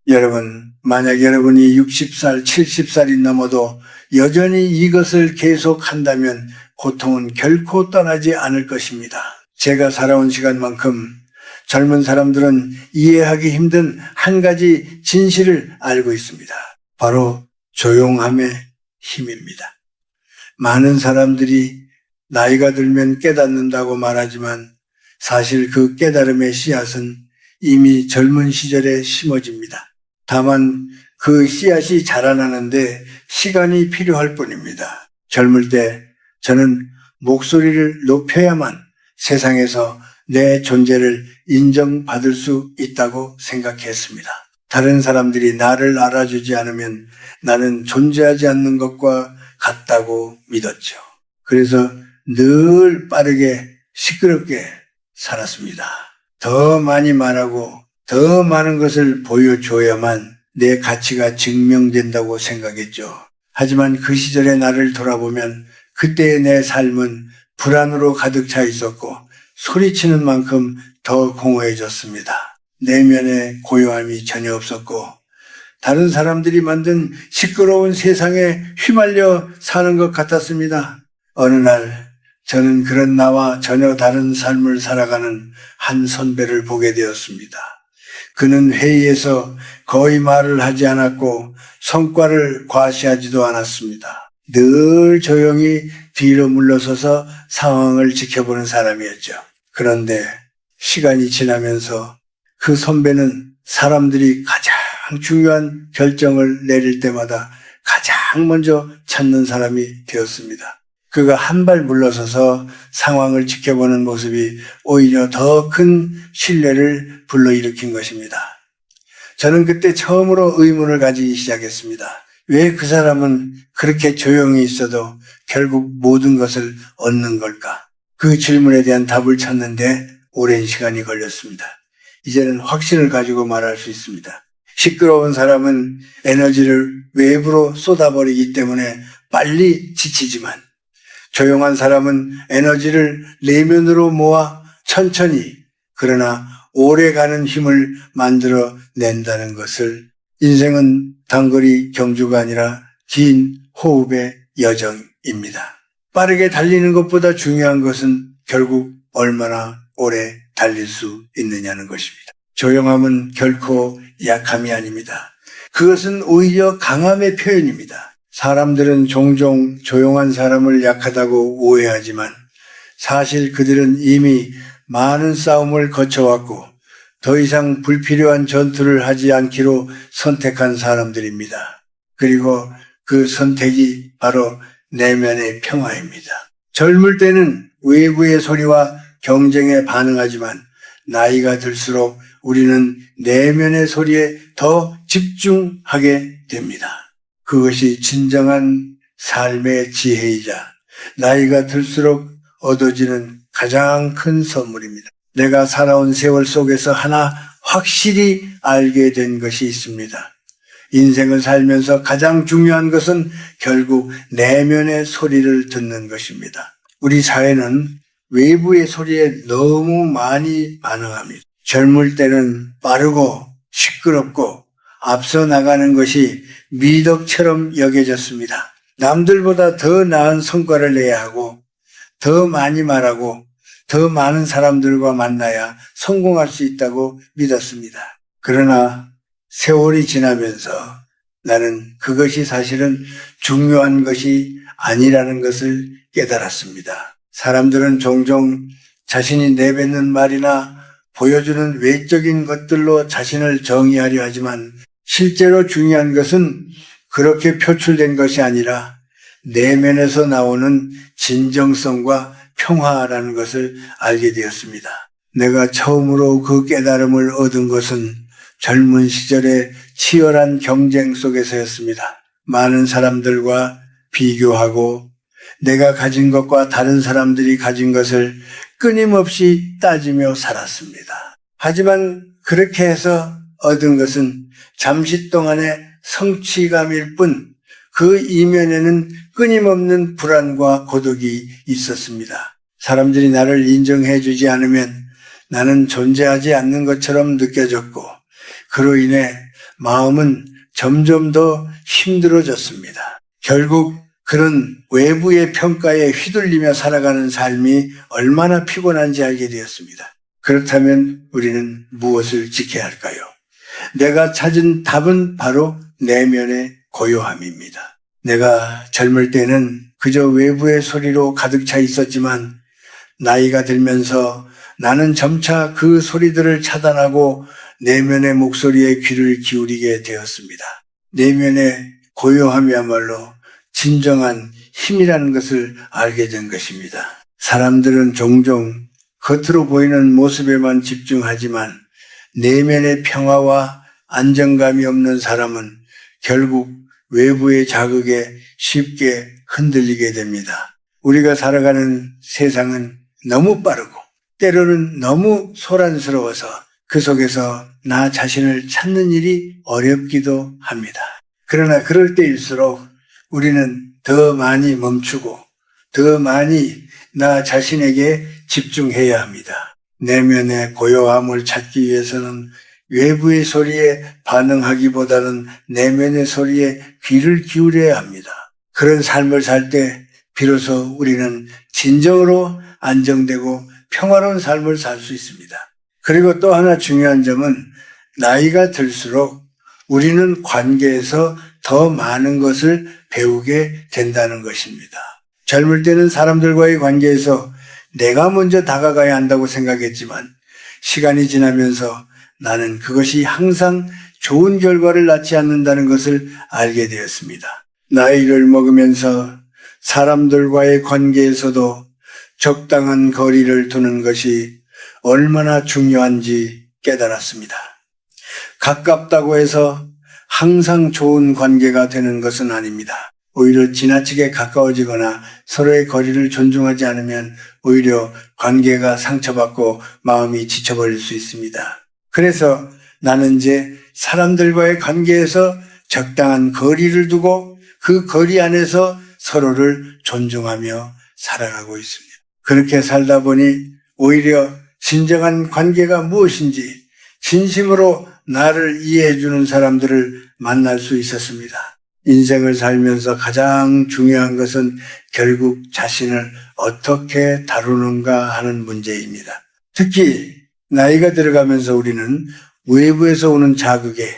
여러분, 만약 여러분이 60살, 70살이 넘어도 여전히 이것을 계속한다면 고통은 결코 떠나지 않을 것입니다. 제가 살아온 시간만큼 젊은 사람들은 이해하기 힘든 한 가지 진실을 알고 있습니다. 바로 조용함의 힘입니다. 많은 사람들이 나이가 들면 깨닫는다고 말하지만 사실 그 깨달음의 씨앗은 이미 젊은 시절에 심어집니다. 다만 그 씨앗이 자라나는데 시간이 필요할 뿐입니다. 젊을 때 저는 목소리를 높여야만 세상에서 내 존재를 인정받을 수 있다고 생각했습니다. 다른 사람들이 나를 알아주지 않으면 나는 존재하지 않는 것과 같다고 믿었죠. 그래서 늘 빠르게 시끄럽게 살았습니다. 더 많이 말하고 더 많은 것을 보여줘야만 내 가치가 증명된다고 생각했죠. 하지만 그 시절의 나를 돌아보면 그때의 내 삶은 불안으로 가득 차 있었고 소리치는 만큼 더 공허해졌습니다. 내면에 고요함이 전혀 없었고 다른 사람들이 만든 시끄러운 세상에 휘말려 사는 것 같았습니다. 어느 날 저는 그런 나와 전혀 다른 삶을 살아가는 한 선배를 보게 되었습니다. 그는 회의에서 거의 말을 하지 않았고 성과를 과시하지도 않았습니다. 늘 조용히 뒤로 물러서서 상황을 지켜보는 사람이었죠. 그런데 시간이 지나면서 그 선배는 사람들이 가장 중요한 결정을 내릴 때마다 가장 먼저 찾는 사람이 되었습니다. 그가 한 발 물러서서 상황을 지켜보는 모습이 오히려 더 큰 신뢰를 불러일으킨 것입니다. 저는 그때 처음으로 의문을 가지기 시작했습니다. 왜 그 사람은 그렇게 조용히 있어도 결국 모든 것을 얻는 걸까? 그 질문에 대한 답을 찾는데 오랜 시간이 걸렸습니다. 이제는 확신을 가지고 말할 수 있습니다. 시끄러운 사람은 에너지를 외부로 쏟아버리기 때문에 빨리 지치지만 조용한 사람은 에너지를 내면으로 모아 천천히 그러나 오래가는 힘을 만들어 낸다는 것을 인생은 단거리 경주가 아니라 긴 호흡의 여정입니다. 빠르게 달리는 것보다 중요한 것은 결국 얼마나 오래 달릴 수 있느냐는 것입니다. 조용함은 결코 약함이 아닙니다. 그것은 오히려 강함의 표현입니다. 사람들은 종종 조용한 사람을 약하다고 오해하지만 사실 그들은 이미 많은 싸움을 거쳐왔고 더 이상 불필요한 전투를 하지 않기로 선택한 사람들입니다. 그리고 그 선택이 바로 내면의 평화입니다. 젊을 때는 외부의 소리와 경쟁에 반응하지만 나이가 들수록 우리는 내면의 소리에 더 집중하게 됩니다. 그것이 진정한 삶의 지혜이자 나이가 들수록 얻어지는 가장 큰 선물입니다. 내가 살아온 세월 속에서 하나 확실히 알게 된 것이 있습니다. 인생을 살면서 가장 중요한 것은 결국 내면의 소리를 듣는 것입니다. 우리 사회는 외부의 소리에 너무 많이 반응합니다. 젊을 때는 빠르고 시끄럽고 앞서 나가는 것이 미덕처럼 여겨졌습니다. 남들보다 더 나은 성과를 내야 하고 더 많이 말하고 더 많은 사람들과 만나야 성공할 수 있다고 믿었습니다. 그러나 세월이 지나면서 나는 그것이 사실은 중요한 것이 아니라는 것을 깨달았습니다. 사람들은 종종 자신이 내뱉는 말이나 보여주는 외적인 것들로 자신을 정의하려 하지만 실제로 중요한 것은 그렇게 표출된 것이 아니라 내면에서 나오는 진정성과 평화라는 것을 알게 되었습니다. 내가 처음으로 그 깨달음을 얻은 것은 젊은 시절의 치열한 경쟁 속에서였습니다. 많은 사람들과 비교하고 내가 가진 것과 다른 사람들이 가진 것을 끊임없이 따지며 살았습니다. 하지만 그렇게 해서 얻은 것은 잠시 동안의 성취감일 뿐 그 이면에는 끊임없는 불안과 고독이 있었습니다. 사람들이 나를 인정해 주지 않으면 나는 존재하지 않는 것처럼 느껴졌고 그로 인해 마음은 점점 더 힘들어졌습니다. 결국 그런 외부의 평가에 휘둘리며 살아가는 삶이 얼마나 피곤한지 알게 되었습니다. 그렇다면 우리는 무엇을 지켜야 할까요? 내가 찾은 답은 바로 내면의 고요함입니다. 내가 젊을 때는 그저 외부의 소리로 가득 차 있었지만 나이가 들면서 나는 점차 그 소리들을 차단하고 내면의 목소리에 귀를 기울이게 되었습니다. 내면의 고요함이야말로 진정한 힘이라는 것을 알게 된 것입니다. 사람들은 종종 겉으로 보이는 모습에만 집중하지만 내면의 평화와 안정감이 없는 사람은 결국 외부의 자극에 쉽게 흔들리게 됩니다. 우리가 살아가는 세상은 너무 빠르고 때로는 너무 소란스러워서 그 속에서 나 자신을 찾는 일이 어렵기도 합니다. 그러나 그럴 때일수록 우리는 더 많이 멈추고 더 많이 나 자신에게 집중해야 합니다. 내면의 고요함을 찾기 위해서는 외부의 소리에 반응하기보다는 내면의 소리에 귀를 기울여야 합니다. 그런 삶을 살 때 비로소 우리는 진정으로 안정되고 평화로운 삶을 살 수 있습니다. 그리고 또 하나 중요한 점은 나이가 들수록 우리는 관계에서 더 많은 것을 배우게 된다는 것입니다. 젊을 때는 사람들과의 관계에서 내가 먼저 다가가야 한다고 생각했지만 시간이 지나면서 나는 그것이 항상 좋은 결과를 낳지 않는다는 것을 알게 되었습니다. 나이를 먹으면서 사람들과의 관계에서도 적당한 거리를 두는 것이 얼마나 중요한지 깨달았습니다. 가깝다고 해서 항상 좋은 관계가 되는 것은 아닙니다. 오히려 지나치게 가까워지거나 서로의 거리를 존중하지 않으면 오히려 관계가 상처받고 마음이 지쳐버릴 수 있습니다. 그래서 나는 이제 사람들과의 관계에서 적당한 거리를 두고 그 거리 안에서 서로를 존중하며 살아가고 있습니다. 그렇게 살다 보니 오히려 진정한 관계가 무엇인지 진심으로 나를 이해해주는 사람들을 만날 수 있었습니다. 인생을 살면서 가장 중요한 것은 결국 자신을 어떻게 다루는가 하는 문제입니다. 특히 나이가 들어가면서 우리는 외부에서 오는 자극에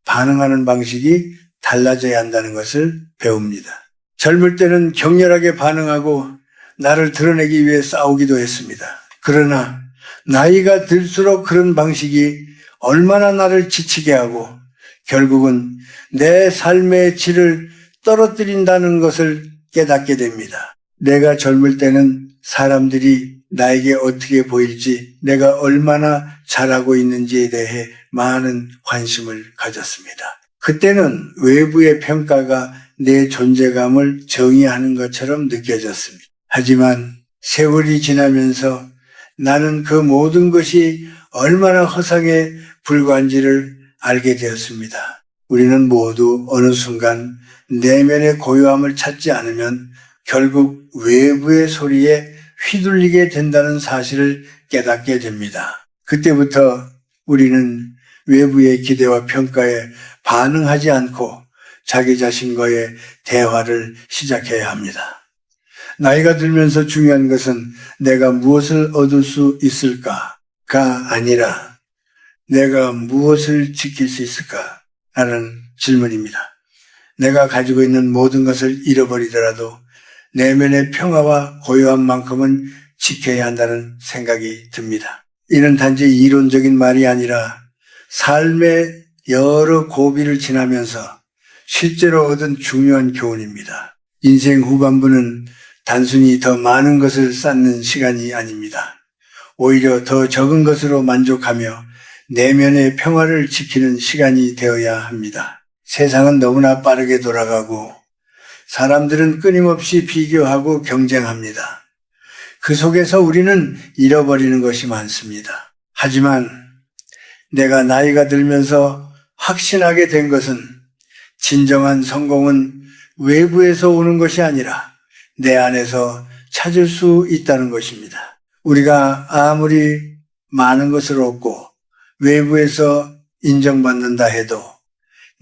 반응하는 방식이 달라져야 한다는 것을 배웁니다. 젊을 때는 격렬하게 반응하고 나를 드러내기 위해 싸우기도 했습니다. 그러나 나이가 들수록 그런 방식이 얼마나 나를 지치게 하고 결국은 내 삶의 질을 떨어뜨린다는 것을 깨닫게 됩니다. 내가 젊을 때는 사람들이 나에게 어떻게 보일지, 내가 얼마나 잘하고 있는지에 대해 많은 관심을 가졌습니다. 그때는 외부의 평가가 내 존재감을 정의하는 것처럼 느껴졌습니다. 하지만 세월이 지나면서 나는 그 모든 것이 얼마나 허상에 불과한지를 알게 되었습니다. 우리는 모두 어느 순간 내면의 고요함을 찾지 않으면 결국 외부의 소리에 휘둘리게 된다는 사실을 깨닫게 됩니다. 그때부터 우리는 외부의 기대와 평가에 반응하지 않고 자기 자신과의 대화를 시작해야 합니다. 나이가 들면서 중요한 것은 내가 무엇을 얻을 수 있을까가 아니라 내가 무엇을 지킬 수 있을까 하는 질문입니다. 내가 가지고 있는 모든 것을 잃어버리더라도 내면의 평화와 고요함만큼은 지켜야 한다는 생각이 듭니다. 이는 단지 이론적인 말이 아니라 삶의 여러 고비를 지나면서 실제로 얻은 중요한 교훈입니다. 인생 후반부는 단순히 더 많은 것을 쌓는 시간이 아닙니다. 오히려 더 적은 것으로 만족하며 내면의 평화를 지키는 시간이 되어야 합니다. 세상은 너무나 빠르게 돌아가고 사람들은 끊임없이 비교하고 경쟁합니다. 그 속에서 우리는 잃어버리는 것이 많습니다. 하지만 내가 나이가 들면서 확신하게 된 것은 진정한 성공은 외부에서 오는 것이 아니라 내 안에서 찾을 수 있다는 것입니다. 우리가 아무리 많은 것을 얻고 외부에서 인정받는다 해도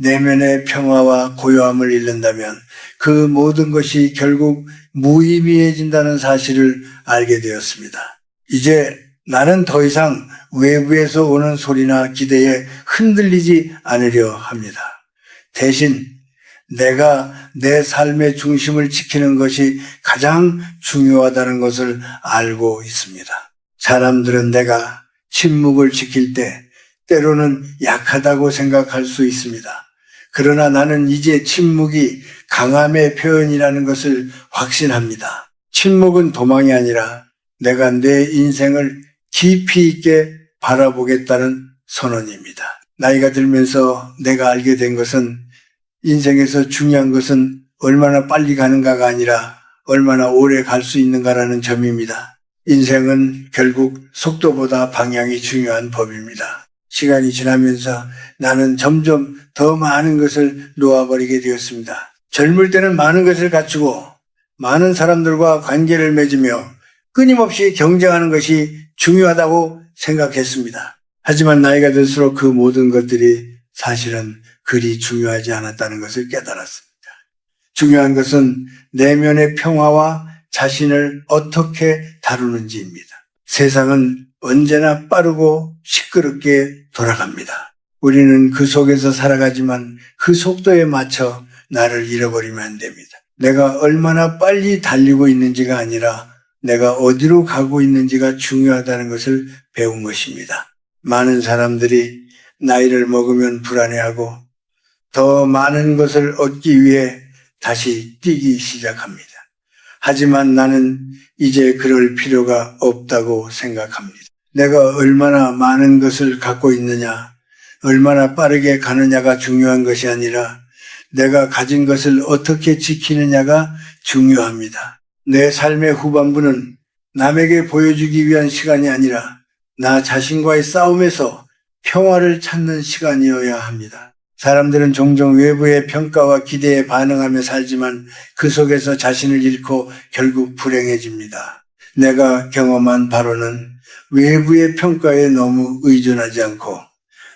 내면의 평화와 고요함을 잃는다면 그 모든 것이 결국 무의미해진다는 사실을 알게 되었습니다. 이제 나는 더 이상 외부에서 오는 소리나 기대에 흔들리지 않으려 합니다. 대신 내가 내 삶의 중심을 지키는 것이 가장 중요하다는 것을 알고 있습니다. 사람들은 내가 침묵을 지킬 때 때로는 약하다고 생각할 수 있습니다. 그러나 나는 이제 침묵이 강함의 표현이라는 것을 확신합니다. 침묵은 도망이 아니라 내가 내 인생을 깊이 있게 바라보겠다는 선언입니다. 나이가 들면서 내가 알게 된 것은 인생에서 중요한 것은 얼마나 빨리 가는가가 아니라 얼마나 오래 갈 수 있는가라는 점입니다. 인생은 결국 속도보다 방향이 중요한 법입니다. 시간이 지나면서 나는 점점 더 많은 것을 놓아버리게 되었습니다. 젊을 때는 많은 것을 갖추고 많은 사람들과 관계를 맺으며 끊임없이 경쟁하는 것이 중요하다고 생각했습니다. 하지만 나이가 들수록 그 모든 것들이 사실은 그리 중요하지 않았다는 것을 깨달았습니다. 중요한 것은 내면의 평화와 자신을 어떻게 다루는지입니다. 세상은 언제나 빠르고 시끄럽게 돌아갑니다. 우리는 그 속에서 살아가지만 그 속도에 맞춰 나를 잃어버리면 안 됩니다. 내가 얼마나 빨리 달리고 있는지가 아니라 내가 어디로 가고 있는지가 중요하다는 것을 배운 것입니다. 많은 사람들이 나이를 먹으면 불안해하고 더 많은 것을 얻기 위해 다시 뛰기 시작합니다. 하지만 나는 이제 그럴 필요가 없다고 생각합니다. 내가 얼마나 많은 것을 갖고 있느냐, 얼마나 빠르게 가느냐가 중요한 것이 아니라 내가 가진 것을 어떻게 지키느냐가 중요합니다. 내 삶의 후반부는 남에게 보여주기 위한 시간이 아니라 나 자신과의 싸움에서 평화를 찾는 시간이어야 합니다. 사람들은 종종 외부의 평가와 기대에 반응하며 살지만 그 속에서 자신을 잃고 결국 불행해집니다. 내가 경험한 바로는 외부의 평가에 너무 의존하지 않고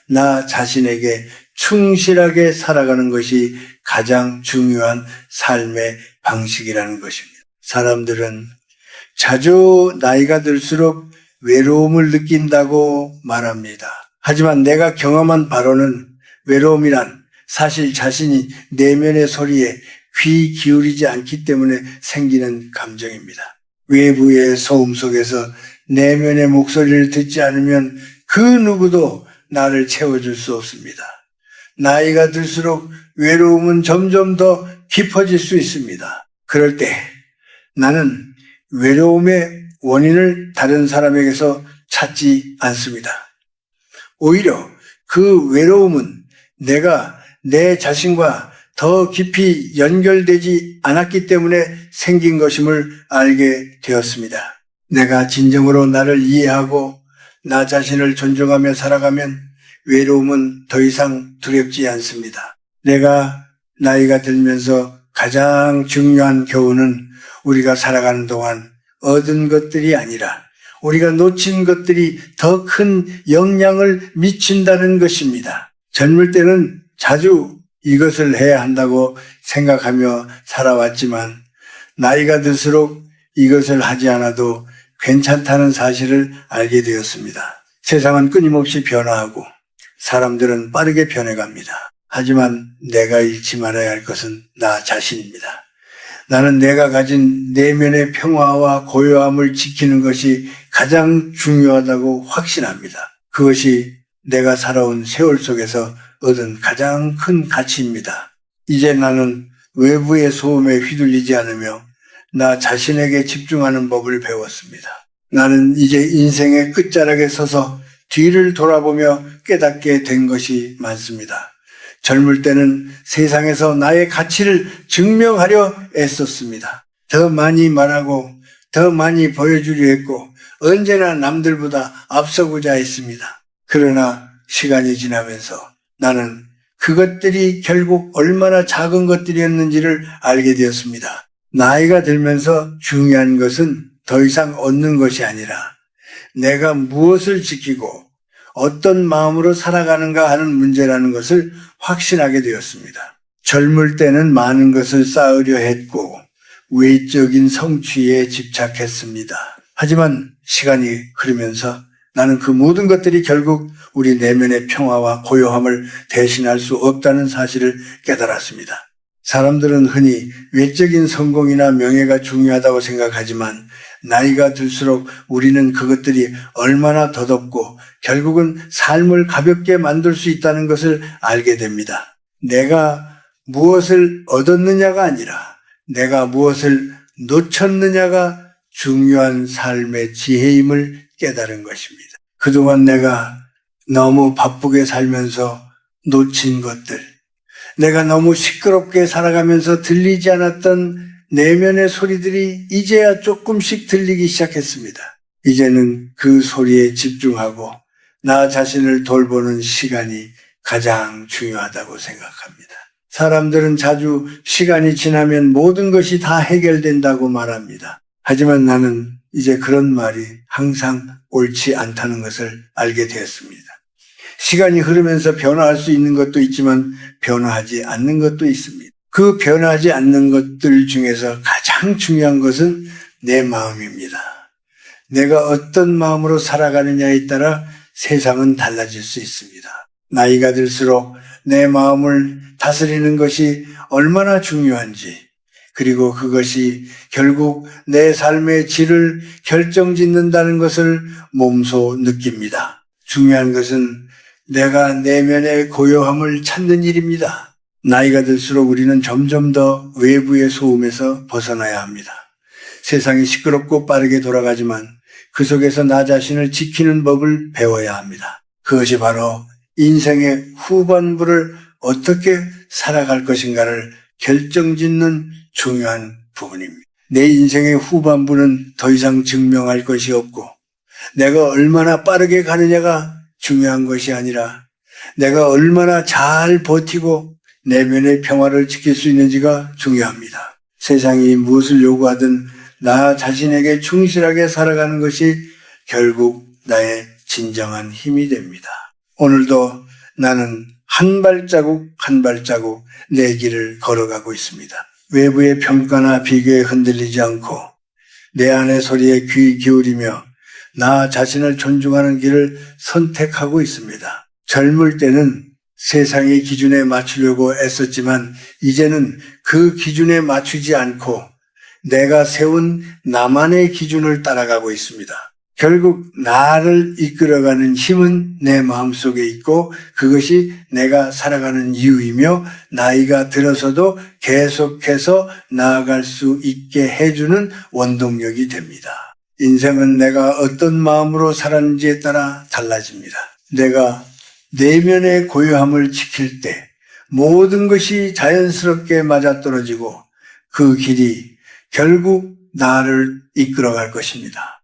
나 자신에게 충실하게 살아가는 것이 가장 중요한 삶의 방식이라는 것입니다. 사람들은 자주 나이가 들수록 외로움을 느낀다고 말합니다. 하지만 내가 경험한 바로는 외로움이란 사실 자신이 내면의 소리에 귀 기울이지 않기 때문에 생기는 감정입니다. 외부의 소음 속에서 내면의 목소리를 듣지 않으면 그 누구도 나를 채워줄 수 없습니다. 나이가 들수록 외로움은 점점 더 깊어질 수 있습니다. 그럴 때 나는 외로움의 원인을 다른 사람에게서 찾지 않습니다. 오히려 그 외로움은 내가 내 자신과 더 깊이 연결되지 않았기 때문에 생긴 것임을 알게 되었습니다. 내가 진정으로 나를 이해하고 나 자신을 존중하며 살아가면 외로움은 더 이상 두렵지 않습니다. 내가 나이가 들면서 가장 중요한 교훈은 우리가 살아가는 동안 얻은 것들이 아니라 우리가 놓친 것들이 더 큰 영향을 미친다는 것입니다. 젊을 때는 자주 이것을 해야 한다고 생각하며 살아왔지만 나이가 들수록 이것을 하지 않아도 괜찮다는 사실을 알게 되었습니다. 세상은 끊임없이 변화하고 사람들은 빠르게 변해갑니다. 하지만 내가 잃지 말아야 할 것은 나 자신입니다. 나는 내가 가진 내면의 평화와 고요함을 지키는 것이 가장 중요하다고 확신합니다. 그것이 내가 살아온 세월 속에서 얻은 가장 큰 가치입니다. 이제 나는 외부의 소음에 휘둘리지 않으며 나 자신에게 집중하는 법을 배웠습니다. 나는 이제 인생의 끝자락에 서서 뒤를 돌아보며 깨닫게 된 것이 많습니다. 젊을 때는 세상에서 나의 가치를 증명하려 애썼습니다. 더 많이 말하고 더 많이 보여주려 했고 언제나 남들보다 앞서고자 했습니다. 그러나 시간이 지나면서 나는 그것들이 결국 얼마나 작은 것들이었는지를 알게 되었습니다. 나이가 들면서 중요한 것은 더 이상 얻는 것이 아니라 내가 무엇을 지키고 어떤 마음으로 살아가는가 하는 문제라는 것을 확신하게 되었습니다. 젊을 때는 많은 것을 쌓으려 했고 외적인 성취에 집착했습니다. 하지만 시간이 흐르면서 나는 그 모든 것들이 결국 우리 내면의 평화와 고요함을 대신할 수 없다는 사실을 깨달았습니다. 사람들은 흔히 외적인 성공이나 명예가 중요하다고 생각하지만 나이가 들수록 우리는 그것들이 얼마나 덧없고 결국은 삶을 가볍게 만들 수 있다는 것을 알게 됩니다. 내가 무엇을 얻었느냐가 아니라 내가 무엇을 놓쳤느냐가 중요한 삶의 지혜임을 깨달은 것입니다. 그동안 내가 너무 바쁘게 살면서 놓친 것들, 내가 너무 시끄럽게 살아가면서 들리지 않았던 내면의 소리들이 이제야 조금씩 들리기 시작했습니다. 이제는 그 소리에 집중하고 나 자신을 돌보는 시간이 가장 중요하다고 생각합니다. 사람들은 자주 시간이 지나면 모든 것이 다 해결된다고 말합니다. 하지만 나는 이제 그런 말이 항상 옳지 않다는 것을 알게 되었습니다. 시간이 흐르면서 변화할 수 있는 것도 있지만 변화하지 않는 것도 있습니다. 그 변화하지 않는 것들 중에서 가장 중요한 것은 내 마음입니다. 내가 어떤 마음으로 살아가느냐에 따라 세상은 달라질 수 있습니다. 나이가 들수록 내 마음을 다스리는 것이 얼마나 중요한지, 그리고 그것이 결국 내 삶의 질을 결정짓는다는 것을 몸소 느낍니다. 중요한 것은 내가 내면의 고요함을 찾는 일입니다. 나이가 들수록 우리는 점점 더 외부의 소음에서 벗어나야 합니다. 세상이 시끄럽고 빠르게 돌아가지만 그 속에서 나 자신을 지키는 법을 배워야 합니다. 그것이 바로 인생의 후반부를 어떻게 살아갈 것인가를 결정짓는 중요한 부분입니다. 내 인생의 후반부는 더 이상 증명할 것이 없고 내가 얼마나 빠르게 가느냐가 중요한 것이 아니라 내가 얼마나 잘 버티고 내면의 평화를 지킬 수 있는지가 중요합니다. 세상이 무엇을 요구하든 나 자신에게 충실하게 살아가는 것이 결국 나의 진정한 힘이 됩니다. 오늘도 나는 한 발자국 한 발자국 내 길을 걸어가고 있습니다. 외부의 평가나 비교에 흔들리지 않고 내 안의 소리에 귀 기울이며 나 자신을 존중하는 길을 선택하고 있습니다. 젊을 때는 세상의 기준에 맞추려고 애썼지만 이제는 그 기준에 맞추지 않고 내가 세운 나만의 기준을 따라가고 있습니다. 결국 나를 이끌어가는 힘은 내 마음속에 있고 그것이 내가 살아가는 이유이며 나이가 들어서도 계속해서 나아갈 수 있게 해주는 원동력이 됩니다. 인생은 내가 어떤 마음으로 살았는지에 따라 달라집니다. 내가 내면의 고요함을 지킬 때 모든 것이 자연스럽게 맞아떨어지고 그 길이 결국 나를 이끌어갈 것입니다.